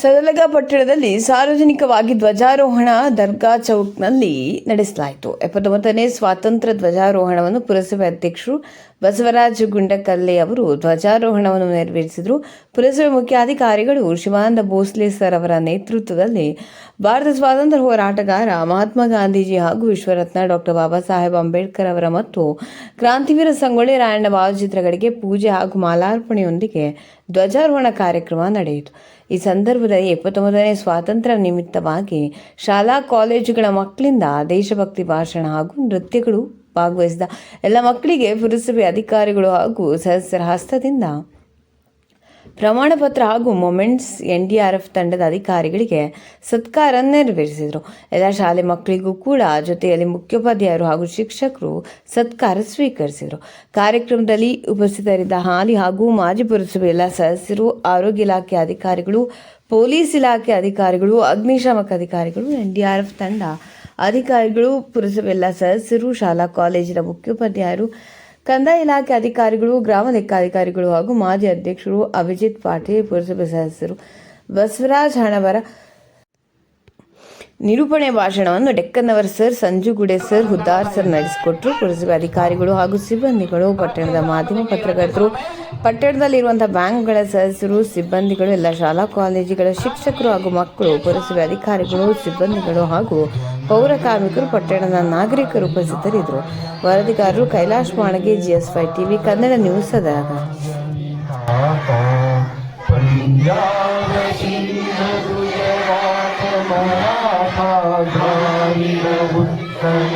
ಸದಲಗ ಪಟ್ಟಣದಲ್ಲಿ ಸಾರ್ವಜನಿಕವಾಗಿ ಧ್ವಜಾರೋಹಣ ದರ್ಗಾ ಚೌಕ್ನಲ್ಲಿ ನಡೆಸಲಾಯಿತು. 79ನೇ ಸ್ವಾತಂತ್ರ್ಯ ಧ್ವಜಾರೋಹಣವನ್ನು ಪುರಸಭೆ ಅಧ್ಯಕ್ಷರು ಬಸವರಾಜ ಗುಂಡಕಲ್ಲೆ ಅವರು ಧ್ವಜಾರೋಹಣವನ್ನು ನೆರವೇರಿಸಿದರು. ಪುರಸಭೆ ಮುಖ್ಯಾಧಿಕಾರಿಗಳು ಶಿವಾನಂದ ಭೋಸ್ಲೆ ಸರ್ ಅವರ ನೇತೃತ್ವದಲ್ಲಿ ಭಾರತ ಸ್ವಾತಂತ್ರ್ಯ ಹೋರಾಟಗಾರ ಮಹಾತ್ಮ ಗಾಂಧೀಜಿ ಹಾಗೂ ವಿಶ್ವರತ್ನ ಡಾಕ್ಟರ್ ಬಾಬಾ ಸಾಹೇಬ್ ಅಂಬೇಡ್ಕರ್ ಅವರ ಮತ್ತು ಕ್ರಾಂತಿವೀರ ಸಂಗೊಳ್ಳಿ ರಾಯಣ್ಣ ಭಾವಚಿತ್ರಗಳಿಗೆ ಪೂಜೆ ಹಾಗೂ ಮಾಲಾರ್ಪಣೆಯೊಂದಿಗೆ ಧ್ವಜಾರೋಹಣ ಕಾರ್ಯಕ್ರಮ ನಡೆಯಿತು. ಈ ಸಂದರ್ಭದಲ್ಲಿ 79ನೇ ಸ್ವಾತಂತ್ರ್ಯ ನಿಮಿತ್ತವಾಗಿ ಶಾಲಾ ಕಾಲೇಜುಗಳ ಮಕ್ಕಳಿಂದ ದೇಶಭಕ್ತಿ ಭಾಷಣ ಹಾಗೂ ನೃತ್ಯಗಳು ಭಾಗವಹಿಸಿದ ಎಲ್ಲ ಮಕ್ಕಳಿಗೆ ಪುರಸಭೆ ಅಧಿಕಾರಿಗಳು ಹಾಗೂ ಸದಸ್ಯರ ಹಸ್ತದಿಂದ ಪ್ರಮಾಣ ಪತ್ರ ಹಾಗೂ ಮೊಮೆಂಟ್ಸ್ NDRF ತಂಡದ ಅಧಿಕಾರಿಗಳಿಗೆ ಸತ್ಕಾರ ನೆರವೇರಿಸಿದರು. ಎಲ್ಲ ಶಾಲೆ ಮಕ್ಕಳಿಗೂ ಕೂಡ ಜೊತೆಯಲ್ಲಿ ಮುಖ್ಯೋಪಾಧ್ಯಾಯರು ಹಾಗೂ ಶಿಕ್ಷಕರು ಸತ್ಕಾರ ಸ್ವೀಕರಿಸಿದರು. ಕಾರ್ಯಕ್ರಮದಲ್ಲಿ ಉಪಸ್ಥಿತರಿದ್ದ ಹಾಲಿ ಹಾಗೂ ಮಾಜಿ ಪುರಸಭೆ ಎಲ್ಲ ಸದಸ್ಯರು, ಆರೋಗ್ಯ ಇಲಾಖೆ ಅಧಿಕಾರಿಗಳು, ಪೊಲೀಸ್ ಇಲಾಖೆ ಅಧಿಕಾರಿಗಳು, ಅಗ್ನಿಶಾಮಕ ಅಧಿಕಾರಿಗಳು, NDRF ತಂಡ ಅಧಿಕಾರಿಗಳು, ಪುರಸಭೆ ಎಲ್ಲ ಸದಸ್ಯರು, ಶಾಲಾ ಕಾಲೇಜಿನ ಮುಖ್ಯೋಪಾಧ್ಯಾಯರು, ಕಂದಾಯ ಇಲಾಖೆ ಅಧಿಕಾರಿಗಳು, ಗ್ರಾಮ ಲೆಕ್ಕಾಧಿಕಾರಿಗಳು ಹಾಗೂ ಮಾಜಿ ಅಧ್ಯಕ್ಷರು ಅಭಿಜಿತ್ ಪಾಟೀಲ್, ಪುರಸಭೆ ಸದಸ್ಯರು ಬಸವರಾಜ್ ಹಣವರ ನಿರೂಪಣೆ ಭಾಷಣವನ್ನು Dekkannavar sir, Sanju Gude sir, Huddar sir ನಡೆಸಿಕೊಟ್ಟರು. ಪುರಸಭೆ ಅಧಿಕಾರಿಗಳು ಹಾಗೂ ಸಿಬ್ಬಂದಿಗಳು, ಪಟ್ಟಣದ ಮಾಧ್ಯಮ ಪತ್ರಕರ್ತರು, ಪಟ್ಟಣದಲ್ಲಿರುವಂತಹ ಬ್ಯಾಂಕ್ಗಳ ಸದಸ್ಯರು, ಸಿಬ್ಬಂದಿಗಳು, ಎಲ್ಲ ಶಾಲಾ ಕಾಲೇಜುಗಳ ಶಿಕ್ಷಕರು ಹಾಗೂ ಮಕ್ಕಳು, ಪುರಸಭೆ ಅಧಿಕಾರಿಗಳು, ಸಿಬ್ಬಂದಿಗಳು ಹಾಗೂ ಪೌರ ಕಾರ್ಮಿಕರು, ಪಟ್ಟಣದ ನಾಗರಿಕರು ಉಪಸ್ಥಿತರಿದ್ದರು. ವರದಿಗಾರರು Kailash Manage, GS5 TV Kannada news Sadalaga. Maratha Dravida ಉತ್ಕಲ